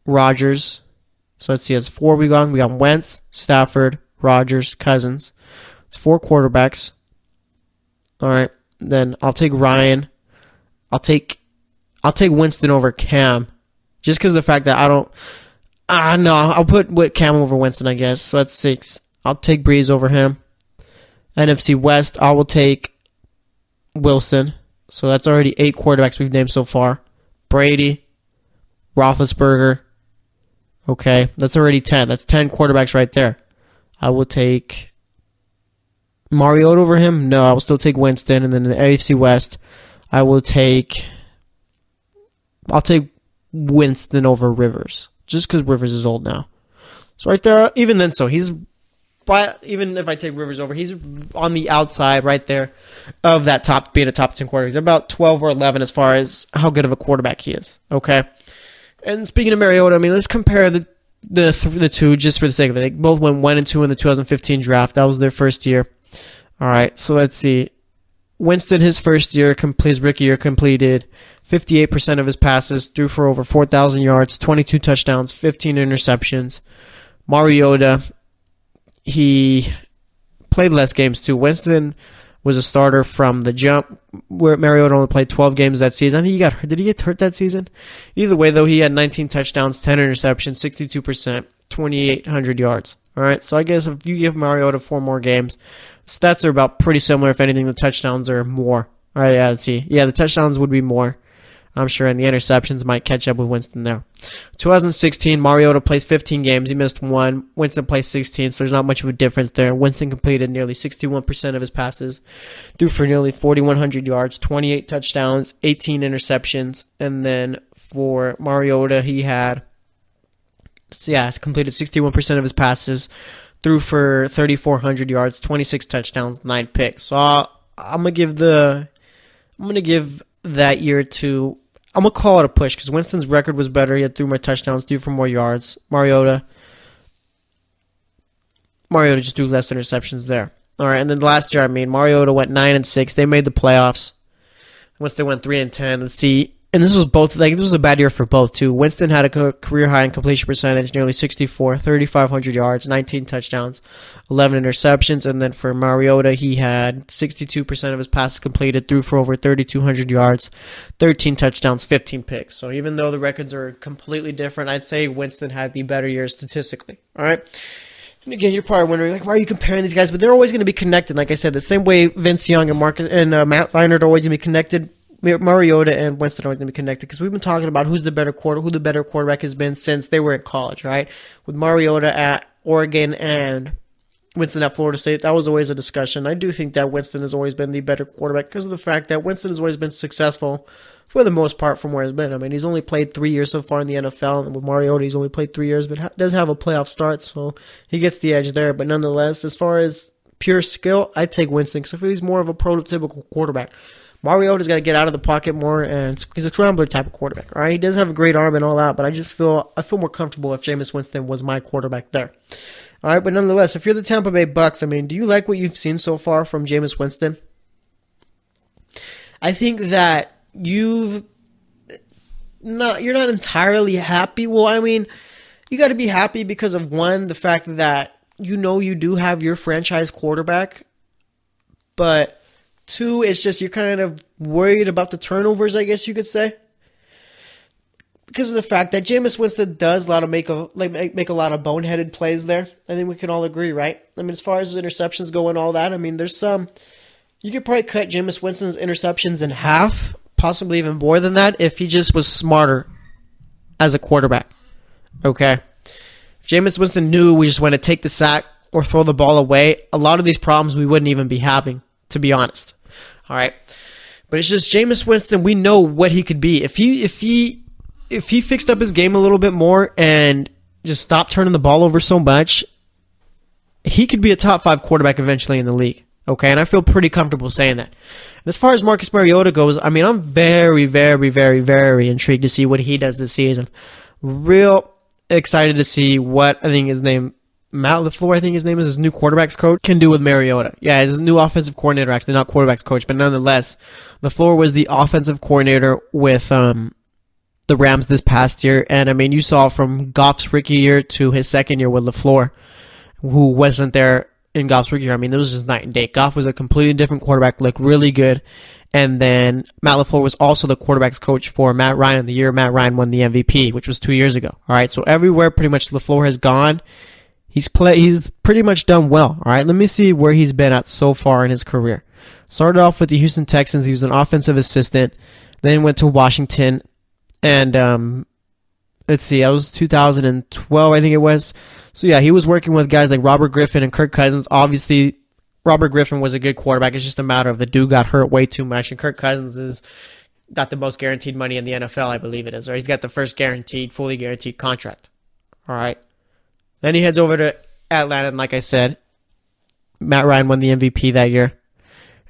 [SPEAKER 2] Rodgers. So let's see, it's 4 we got. We got Wentz, Stafford, Rodgers, Cousins. It's 4 quarterbacks. All right. Then I'll take Ryan. I'll take Winston over Cam, just because of the fact that I'll put Cam over Winston, I guess. So that's 6. I'll take Breeze over him. NFC West, I will take Wilson. So that's already 8 quarterbacks we've named so far. Brady, Roethlisberger. Okay, that's already 10. That's 10 quarterbacks right there. I will take Mariota over him. No, I will still take Winston. And then in the AFC West, I'll take Winston over Rivers, just because Rivers is old now. So right there, even then, even if I take Rivers over, he's on the outside right there of that being a top 10 quarterback. He's about 12 or 11 as far as how good of a quarterback he is. Okay. And speaking of Mariota, I mean, let's compare the two just for the sake of it. They both went 1-2 in the 2015 draft. That was their first year. All right, so let's see. Winston, his first year, his rookie year, completed 58% of his passes, threw for over 4,000 yards, 22 touchdowns, 15 interceptions. Mariota, he played less games too. Winston was a starter from the jump, where Mariota only played 12 games that season. I think he got hurt. Did he get hurt that season? Either way, though, he had 19 touchdowns, 10 interceptions, 62%, 2,800 yards. All right, so I guess if you give Mariota 4 more games, stats are about pretty similar. If anything, the touchdowns are more. All right, yeah, let's see. Yeah, the touchdowns would be more, I'm sure, and the interceptions might catch up with Winston there. 2016, Mariota plays 15 games. He missed 1. Winston plays 16, so there's not much of a difference there. Winston completed nearly 61% of his passes, threw for nearly 4,100 yards, 28 touchdowns, 18 interceptions, and then for Mariota, he had, completed 61% of his passes, threw for 3,400 yards, 26 touchdowns, 9 picks. So I'm gonna give that year to, I'm going to call it a push because Winston's record was better. He had 3 more touchdowns, 3 for more yards. Mariota just threw less interceptions there. All right, and then last year, Mariota went 9-6. They made the playoffs. Winston went 3-10. Let's see. And this was a bad year for both, too. Winston had a career high in completion percentage, nearly 64, 3,500 yards, 19 touchdowns, 11 interceptions. And then for Mariota, he had 62% of his passes completed, threw for over 3,200 yards, 13 touchdowns, 15 picks. So even though the records are completely different, I'd say Winston had the better year statistically. All right? And again, you're probably wondering, why are you comparing these guys? But they're always going to be connected. Like I said, the same way Vince Young and Matt Leinart are always going to be connected. Mariota and Winston are always going to be connected because we've been talking about who the better quarterback has been since they were in college, right? With Mariota at Oregon and Winston at Florida State, that was always a discussion. I do think that Winston has always been the better quarterback because of the fact that Winston has always been successful for the most part from where he's been. He's only played 3 years so far in the NFL, and with Mariota, he's only played 3 years, but does have a playoff start, so he gets the edge there. But nonetheless, as far as pure skill, I'd take Winston because he's more of a prototypical quarterback. Mariota's got to get out of the pocket more, and he's a scrambler type of quarterback. All right, he does have a great arm and all that, but I feel more comfortable if Jameis Winston was my quarterback there. All right, but nonetheless, if you're the Tampa Bay Bucks, do you like what you've seen so far from Jameis Winston? I think that you're not entirely happy. Well, you got to be happy because of, one, the fact that you do have your franchise quarterback, but 2, it's just you're kind of worried about the turnovers, I guess you could say. Because of the fact that Jameis Winston does make a lot of boneheaded plays there. I think we can all agree, right? I mean, as far as interceptions go and all that, I mean, there's some... You could probably cut Jameis Winston's interceptions in half, possibly even more than that, if he just was smarter as a quarterback. Okay? If Jameis Winston knew we just want to take the sack or throw the ball away, a lot of these problems we wouldn't even be having, to be honest. All right? But it's just Jameis Winston, we know what he could be. If he fixed up his game a little bit more and just stopped turning the ball over so much, he could be a top 5 quarterback eventually in the league. Okay, and I feel pretty comfortable saying that. And as far as Marcus Mariota goes, I mean, I'm very, very, very, very intrigued to see what he does this season. Real excited to see what, I think his name, Matt LaFleur, I think his name is, his new quarterback's coach, can do with Mariota. Yeah, his new offensive coordinator, actually, not quarterback's coach, but nonetheless, LaFleur was the offensive coordinator with the Rams this past year. And, I mean, you saw from Goff's rookie year to his second year with LaFleur, who wasn't there in Goff's rookie year. I mean, it was just night and day. Goff was a completely different quarterback, looked really good. And then Matt LaFleur was also the quarterback's coach for Matt Ryan the year Matt Ryan won the MVP, which was 2 years ago. All right, so everywhere pretty much LaFleur has gone, he's pretty much done well. All right, let me see where he's been at so far in his career. Started off with the Houston Texans. He was an offensive assistant. Then went to Washington. And let's see, that was 2012, I think it was. So yeah, he was working with guys like Robert Griffin and Kirk Cousins. Obviously, Robert Griffin was a good quarterback. It's just a matter of the dude got hurt way too much. And Kirk Cousins has got the most guaranteed money in the NFL, I believe it is. Or he's got the first fully guaranteed contract. All right. Then he heads over to Atlanta, and like I said, Matt Ryan won the MVP that year.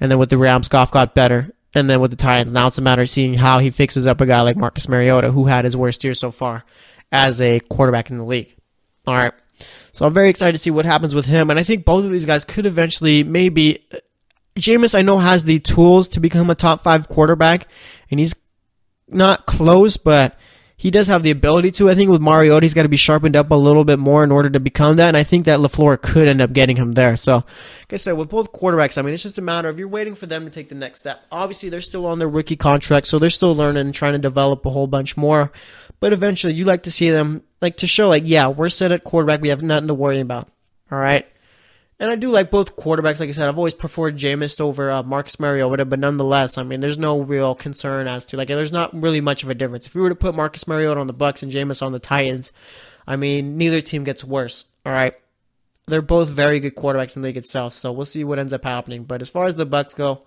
[SPEAKER 2] And then with the Rams, Goff got better. And then with the Titans, now it's a matter of seeing how he fixes up a guy like Marcus Mariota, who had his worst year so far as a quarterback in the league. All right. So I'm very excited to see what happens with him. And I think both of these guys could eventually maybe... Jameis, I know, has the tools to become a top 5 quarterback. And he's not close, but he does have the ability to. I think with Mariota, he's got to be sharpened up a little bit more in order to become that. And I think that LaFleur could end up getting him there. So, like I said, with both quarterbacks, I mean, it's just a matter of you're waiting for them to take the next step. Obviously, they're still on their rookie contract, so they're still learning and trying to develop a whole bunch more. But eventually, you like to see them, like, to show, like, yeah, we're set at quarterback. We have nothing to worry about. All right? And I do like both quarterbacks. Like I said, I've always preferred Jameis over Marcus Mariota, but nonetheless, I mean, there's no real concern as to, like, there's not really much of a difference. If we were to put Marcus Mariota on the Bucs and Jameis on the Titans, I mean, neither team gets worse, all right? They're both very good quarterbacks in the league itself, so we'll see what ends up happening. But as far as the Bucs go,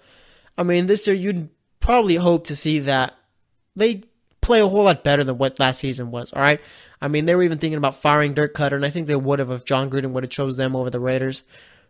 [SPEAKER 2] I mean, this year you'd probably hope to see that they play a whole lot better than what last season was, all right? I mean, they were even thinking about firing Dirk Cutter, and I think they would have if John Gruden would have chose them over the Raiders.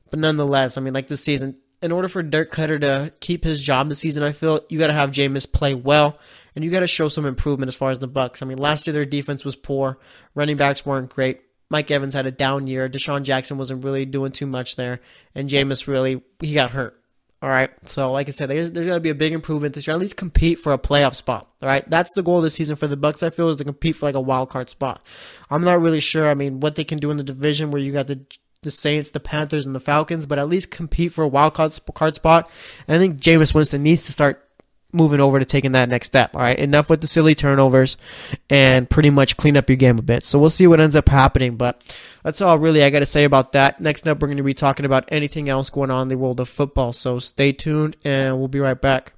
[SPEAKER 2] But nonetheless, I mean, like this season, in order for Dirk Cutter to keep his job this season, I feel you got to have Jameis play well, and you got to show some improvement as far as the Bucs. I mean, last year their defense was poor. Running backs weren't great. Mike Evans had a down year. Deshaun Jackson wasn't really doing too much there, and Jameis he got hurt. All right, so like I said, there's going to be a big improvement this year. At least compete for a playoff spot. All right, that's the goal this season for the Bucs. I feel is to compete for like a wild card spot. I'm not really sure. I mean, what they can do in the division where you got the Saints, the Panthers, and the Falcons, but at least compete for a wild card spot. And I think Jameis Winston needs to start moving over to taking that next step. All right, enough with the silly turnovers and pretty much clean up your game a bit. So we'll see what ends up happening, but that's all really I got to say about that. Next up, we're going to be talking about anything else going on in the world of football. So stay tuned, and we'll be right back.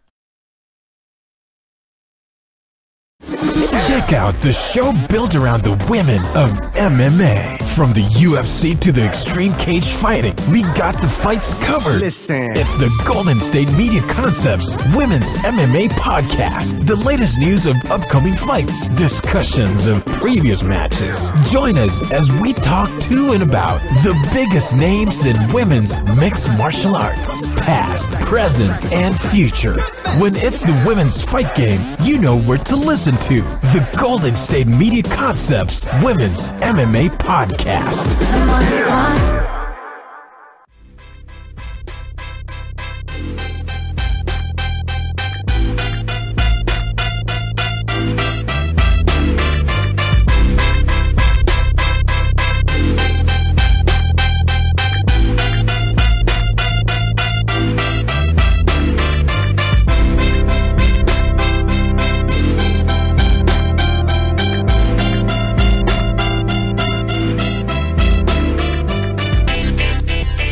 [SPEAKER 1] Check out the show built around the women of MMA. From the UFC to the extreme cage fighting, we got the fights covered.
[SPEAKER 4] Listen.
[SPEAKER 1] It's the Golden State Media Concepts Women's MMA Podcast. The latest news of upcoming fights, discussions of previous matches. Join us as we talk to and about the biggest names in women's mixed martial arts, past, present, and future. When it's the women's fight game, you know where to listen to. The Golden State Media Concepts Women's MMA Podcast.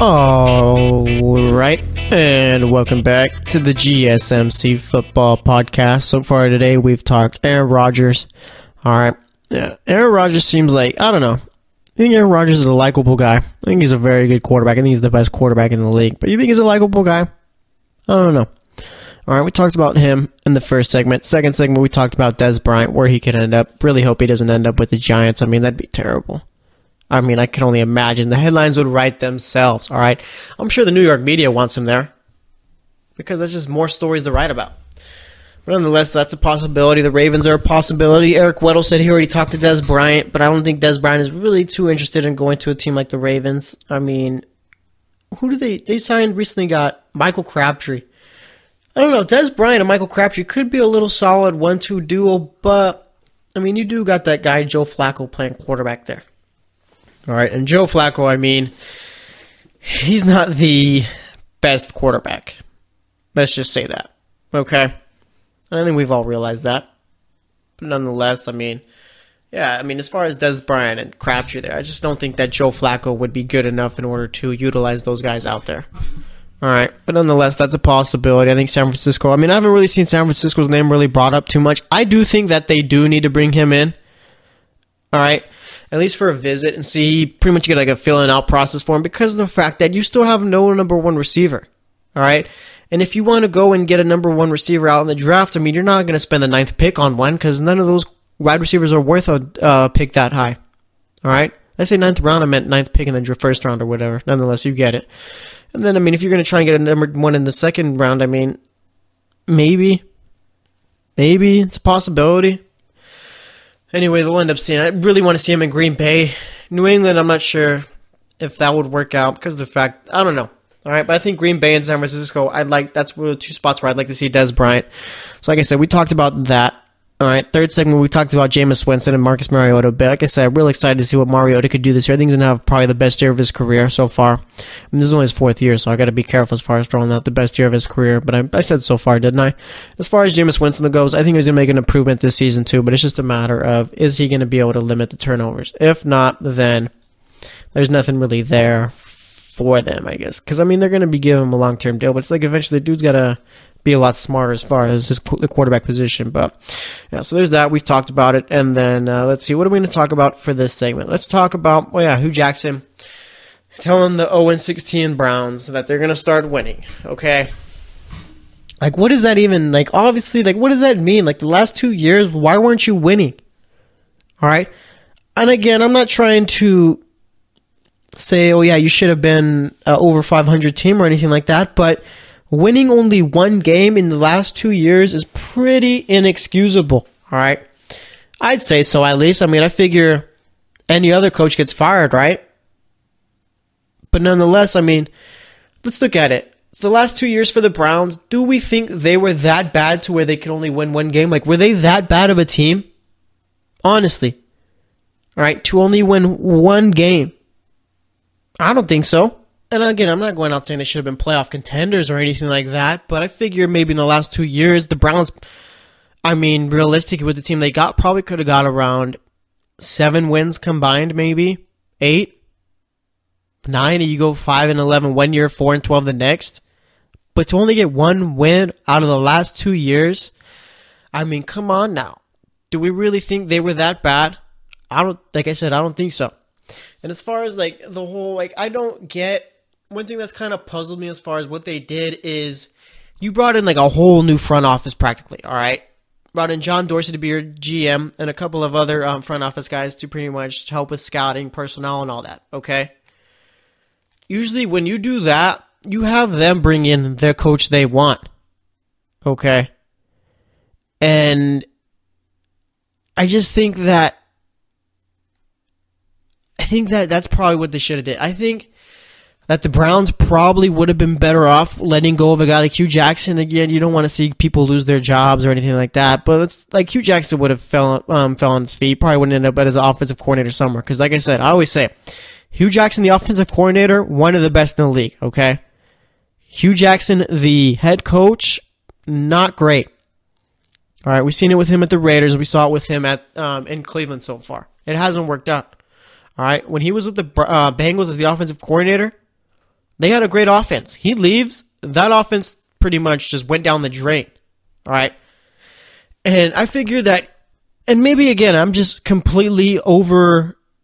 [SPEAKER 2] All right, and welcome back to the GSMC Football Podcast. So far today, we've talked Aaron Rodgers. All right, yeah, Aaron Rodgers seems like, I don't know. I think Aaron Rodgers is a likable guy. I think he's a very good quarterback. I think he's the best quarterback in the league. But you think he's a likable guy? I don't know. All right, we talked about him in the first segment. Second segment, we talked about Dez Bryant, where he could end up. Really hope he doesn't end up with the Giants. I mean, that'd be terrible. I mean, I can only imagine. The headlines would write themselves, all right? I'm sure the New York media wants him there because that's just more stories to write about. But nonetheless, that's a possibility. The Ravens are a possibility. Eric Weddle said he already talked to Dez Bryant, but I don't think Dez Bryant is really too interested in going to a team like the Ravens. I mean, who do they signed recently got Michael Crabtree. I don't know. Dez Bryant and Michael Crabtree could be a little solid 1-2 duo, but, I mean, you do got that guy, Joe Flacco, playing quarterback there. All right, and Joe Flacco, I mean, he's not the best quarterback. Let's just say that, okay? And I think we've all realized that. But nonetheless, I mean, yeah, I mean, as far as Dez Bryant and Crabtree there, I just don't think that Joe Flacco would be good enough in order to utilize those guys out there. All right, but nonetheless, that's a possibility. I think San Francisco, I mean, I haven't really seen San Francisco's name really brought up too much. I do think that they do need to bring him in, all right, at least for a visit and see, pretty much get like a filling out process for him because of the fact that you still have no number one receiver, all right? And if you want to go and get a number one receiver out in the draft, I mean, you're not going to spend the 9th pick on one because none of those wide receivers are worth a pick that high, all right? I say 9th round, I meant 9th pick in the first round or whatever. Nonetheless, you get it. And then, I mean, if you're going to try and get a number one in the second round, I mean, maybe it's a possibility. Anyway, they'll end up seeing. I really want to see him in Green Bay. New England, I'm not sure if that would work out because of the fact, I don't know. All right, but I think Green Bay and San Francisco, that's really two spots where I'd like to see Dez Bryant. So like I said, we talked about that. All right, third segment, we talked about Jameis Winston and Marcus Mariota. But like I said, I'm really excited to see what Mariota could do this year. I think he's going to have probably the best year of his career so far. I mean, this is only his 4th year, so I got to be careful as far as throwing out the best year of his career. But I said so far, didn't I? As far as Jameis Winston goes, I think he's going to make an improvement this season too. But it's just a matter of, is he going to be able to limit the turnovers? If not, then there's nothing really there for them, I guess. Because, I mean, they're going to be giving him a long-term deal. But it's like eventually the dude's got to be a lot smarter as far as the quarterback position. But yeah, so there's that. We've talked about it. And then let's see, what are we going to talk about for this segment? Let's talk about, Hugh Jackson telling the 0-16 Browns that they're going to start winning. Okay. Like, what does that even, like, obviously, like, what does that mean? Like, the last 2 years, why weren't you winning? All right. And again, I'm not trying to say, oh yeah, you should have been over 500 team or anything like that, but winning only one game in the last 2 years is pretty inexcusable, all right? I'd say so, at least. I mean, I figure any other coach gets fired, right? But nonetheless, I mean, let's look at it. The last 2 years for the Browns, do we think they were that bad to where they could only win one game? Like, were they that bad of a team? Honestly. All right, to only win one game. I don't think so. And again, I'm not going out saying they should have been playoff contenders or anything like that, but I figure maybe in the last 2 years, the Browns, I mean, realistically with the team they got, probably could have got around 7 wins combined, maybe 8, 9, and you go 5-11 one year, 4-12 the next. But to only get one win out of the last 2 years, I mean, come on now. Do we really think they were that bad? Like I said, I don't think so. And as far as like the whole, like, I don't get, one thing that's kind of puzzled me as far as what they did is you brought in like a whole new front office practically, all right? Brought in John Dorsey to be your GM and a couple of other front office guys to pretty much help with scouting, personnel, and all that, okay? Usually when you do that, you have them bring in their coach they want, okay? And I just think that that's probably what they should have did. I think that the Browns probably would have been better off letting go of a guy like Hugh Jackson. Again, you don't want to see people lose their jobs or anything like that. But it's like Hugh Jackson would have fell on his feet. Probably wouldn't end up as an offensive coordinator somewhere. Because like I said, I always say, Hugh Jackson, the offensive coordinator, one of the best in the league. Okay, Hugh Jackson, the head coach, not great. All right, we've seen it with him at the Raiders. We saw it with him at in Cleveland so far. It hasn't worked out. All right, when he was with the Bengals as the offensive coordinator, They had a great offense. He leaves, that offense pretty much just went down the drain. All right. And I figured that, and maybe again, I'm just completely overhyping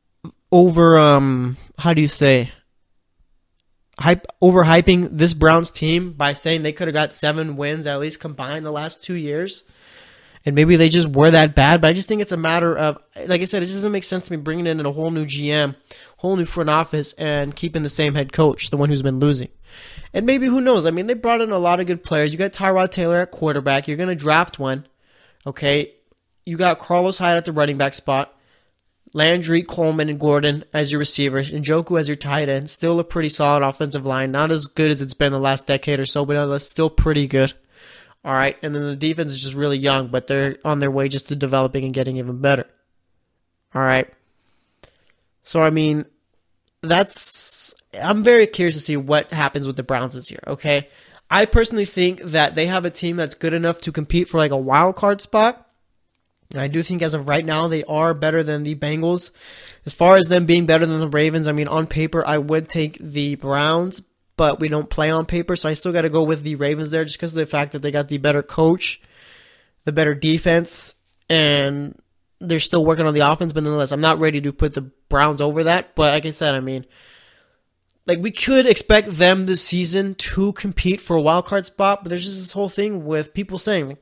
[SPEAKER 2] this Browns team by saying they could have got 7 wins at least combined the last 2 years. And maybe they just were that bad, but I just think it's a matter of, like I said, it just doesn't make sense to me bringing in a whole new GM, whole new front office, and keeping the same head coach, the one who's been losing. And maybe, who knows? I mean, they brought in a lot of good players. You got Tyrod Taylor at quarterback. You're going to draft one. Okay. You got Carlos Hyde at the running back spot. Landry, Coleman, and Gordon as your receivers. And Njoku as your tight end. Still a pretty solid offensive line. Not as good as it's been the last decade or so, but nonetheless still pretty good. All right. And then the defense is just really young, but they're on their way just to developing and getting even better. All right. So, I mean, I'm very curious to see what happens with the Browns this year, okay? I personally think that they have a team that's good enough to compete for like a wild card spot. And I do think as of right now, they are better than the Bengals. As far as them being better than the Ravens, I mean, on paper, I would take the Browns, but we don't play on paper, so I still got to go with the Ravens there just because of the fact that they got the better coach, the better defense, and they're still working on the offense. But nonetheless, I'm not ready to put the Browns over that. But like I said, I mean, like we could expect them this season to compete for a wild card spot, but there's just this whole thing with people saying,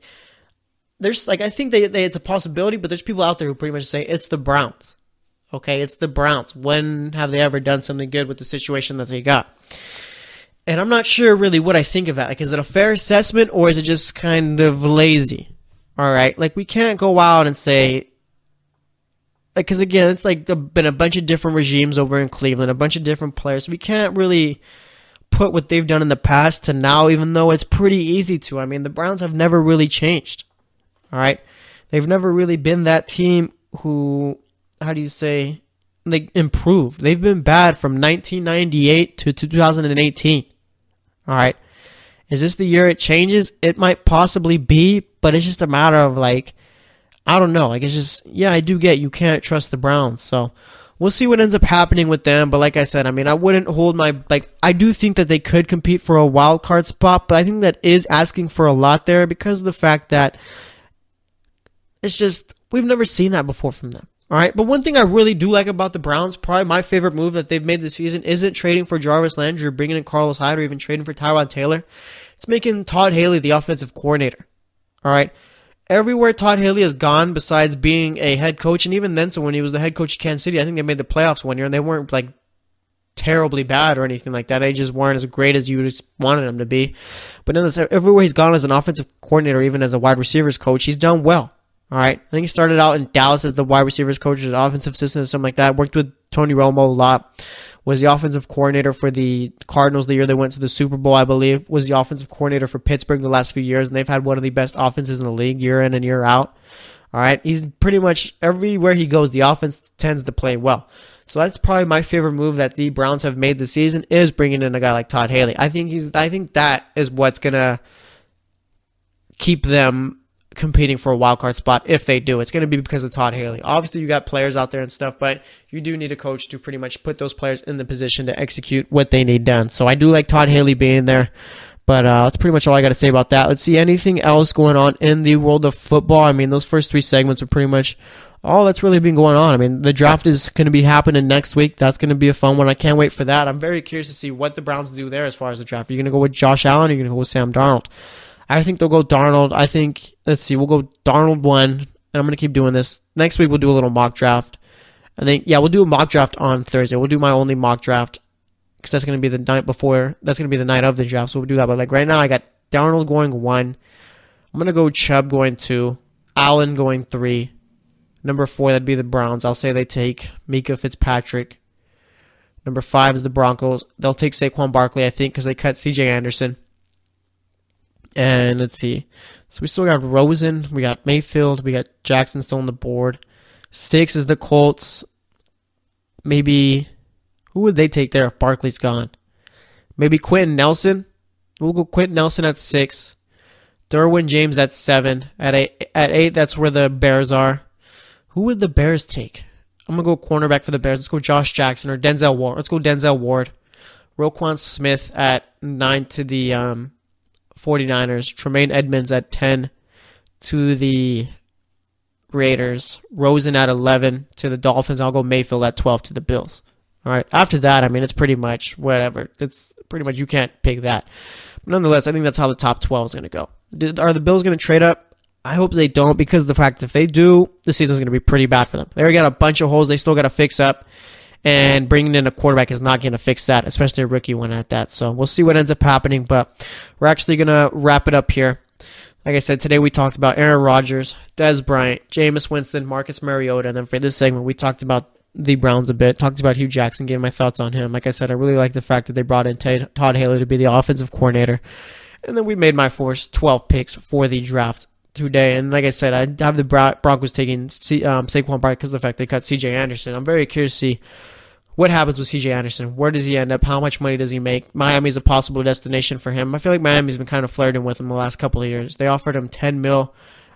[SPEAKER 2] there's like, I think it's a possibility, but there's people out there who pretty much say it's the Browns. Okay, it's the Browns. When have they ever done something good with the situation that they got? And I'm not sure really what I think of that. Like, is it a fair assessment or is it just kind of lazy? All right, like we can't go out and say, like, because again, it's like been a bunch of different regimes over in Cleveland, a bunch of different players. So we can't really put what they've done in the past to now, even though it's pretty easy to. I mean, the Browns have never really changed. All right, they've never really been that team who, how do you say, they improved. They've been bad from 1998 to 2018. All right, is this the year it changes? It might possibly be, but it's just a matter of like, I don't know. Like, it's just, yeah, I do get you can't trust the Browns. So we'll see what ends up happening with them. But like I said, I mean, I wouldn't hold my, like, I do think that they could compete for a wild card spot, but I think that is asking for a lot there because of the fact that it's just, we've never seen that before from them. All right. But one thing I really do like about the Browns, probably my favorite move that they've made this season, isn't trading for Jarvis Landry or bringing in Carlos Hyde or even trading for Tyrod Taylor. It's making Todd Haley the offensive coordinator. All right. Everywhere Todd Haley has gone besides being a head coach, and even then, so when he was the head coach of Kansas City, I think they made the playoffs one year, and they weren't like terribly bad or anything like that. They just weren't as great as you just wanted them to be. But nonetheless, everywhere he's gone as an offensive coordinator, even as a wide receivers coach, he's done well. All right. I think he started out in Dallas as the wide receivers coach, as an offensive assistant, or something like that. Worked with Tony Romo a lot. Was the offensive coordinator for the Cardinals the year they went to the Super Bowl, I believe. Was the offensive coordinator for Pittsburgh the last few years, and they've had one of the best offenses in the league year in and year out. All right. He's pretty much everywhere he goes, the offense tends to play well. So that's probably my favorite move that the Browns have made this season, is bringing in a guy like Todd Haley. I think that is what's gonna keep them competing for a wild card spot if they do. It's going to be because of Todd Haley. Obviously, you got players out there and stuff, but you do need a coach to pretty much put those players in the position to execute what they need done. So I do like Todd Haley being there, but that's pretty much all I got to say about that. Let's see anything else going on in the world of football. I mean, those first 3 segments are pretty much all that's really been going on. I mean, the draft is going to be happening next week. That's going to be a fun one. I can't wait for that. I'm very curious to see what the Browns do there as far as the draft. Are you going to go with Josh Allen or are you going to go with Sam Darnold? I think they'll go Darnold. I think, let's see, we'll go Darnold 1, and I'm going to keep doing this. Next week, we'll do a little mock draft. I think, yeah, we'll do a mock draft on Thursday. We'll do my only mock draft because that's going to be the night before. That's going to be the night of the draft, so we'll do that. But like right now, I got Darnold going 1. I'm going to go Chubb going 2. Allen going 3. Number 4, that'd be the Browns. I'll say they take Mika Fitzpatrick. Number 5 is the Broncos. They'll take Saquon Barkley, I think, because they cut C.J. Anderson. And let's see. So we still got Rosen. We got Mayfield. We got Jackson still on the board. 6 is the Colts. Maybe, who would they take there if Barkley's gone? Maybe Quentin Nelson. We'll go Quentin Nelson at 6. Derwin James at 7. At 8, that's where the Bears are. Who would the Bears take? I'm going to go cornerback for the Bears. Let's go Josh Jackson or Denzel Ward. Let's go Denzel Ward. Roquan Smith at 9 to the 49ers. Tremaine Edmonds at 10 to the Raiders. Rosen at 11 to the Dolphins. I'll go Mayfield at 12 to the Bills. All right. After that, I mean, it's pretty much whatever. It's pretty much you can't pick that. But nonetheless, I think that's how the top 12 is going to go. Are the Bills going to trade up? I hope they don't, because of the fact that if they do, the season's going to be pretty bad for them. They already got a bunch of holes they still got to fix up. And bringing in a quarterback is not going to fix that, especially a rookie one at that. So we'll see what ends up happening, but we're actually going to wrap it up here. Like I said, today we talked about Aaron Rodgers, Dez Bryant, Jameis Winston, Marcus Mariota, and then for this segment we talked about the Browns a bit, talked about Hugh Jackson, gave my thoughts on him. Like I said, I really like the fact that they brought in Todd Haley to be the offensive coordinator. And then we made my 12 picks for the draft today. And like I said, I have the Broncos taking Saquon Barkley because of the fact they cut C.J. Anderson. I'm very curious to see what happens with C.J. Anderson. Where does he end up? How much money does he make? Miami's a possible destination for him. I feel like Miami's been kind of flirting with him the last couple of years. They offered him $10 million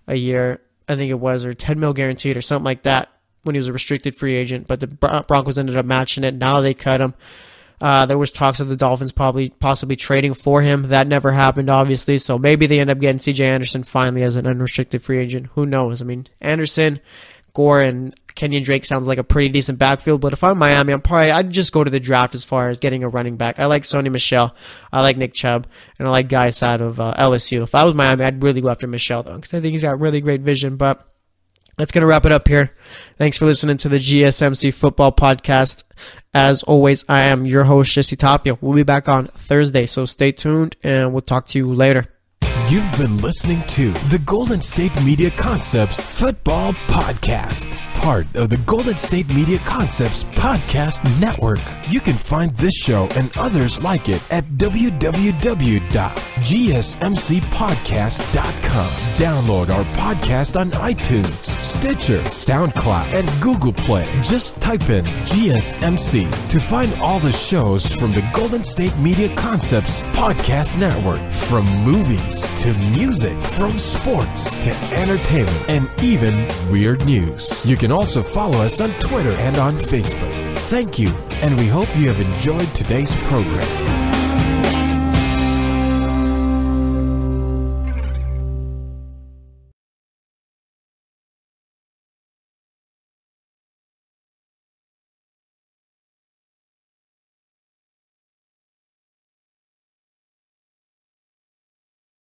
[SPEAKER 2] a year, I think it was, or $10 million guaranteed or something like that when he was a restricted free agent, but the Broncos ended up matching it. Now they cut him. There was talks of the Dolphins possibly trading for him. That never happened, obviously, so maybe they end up getting C.J. Anderson finally as an unrestricted free agent. Who knows? I mean, Anderson, Gore, and Kenyon Drake sounds like a pretty decent backfield, but if I'm Miami, I'd just go to the draft as far as getting a running back. I like Sony Michel, I like Nick Chubb, and I like guys out of LSU. If I was Miami, I'd really go after Michel, though, because I think he's got really great vision, but that's going to wrap it up here. Thanks for listening to the GSMC Football Podcast. As always, I am your host, Jesse Tapia. We'll be back on Thursday, so stay tuned, and we'll talk to you later.
[SPEAKER 1] You've been listening to the Golden State Media Concepts Football Podcast, part of the Golden State Media Concepts Podcast Network. You can find this show and others like it at www.gsmcpodcast.com. Download our podcast on iTunes, Stitcher, SoundCloud, and Google Play. Just type in GSMC to find all the shows from the Golden State Media Concepts Podcast Network, from movies to music, from sports to entertainment, and even weird news. You can also follow us on Twitter and on Facebook. Thank you, and we hope you have enjoyed today's program.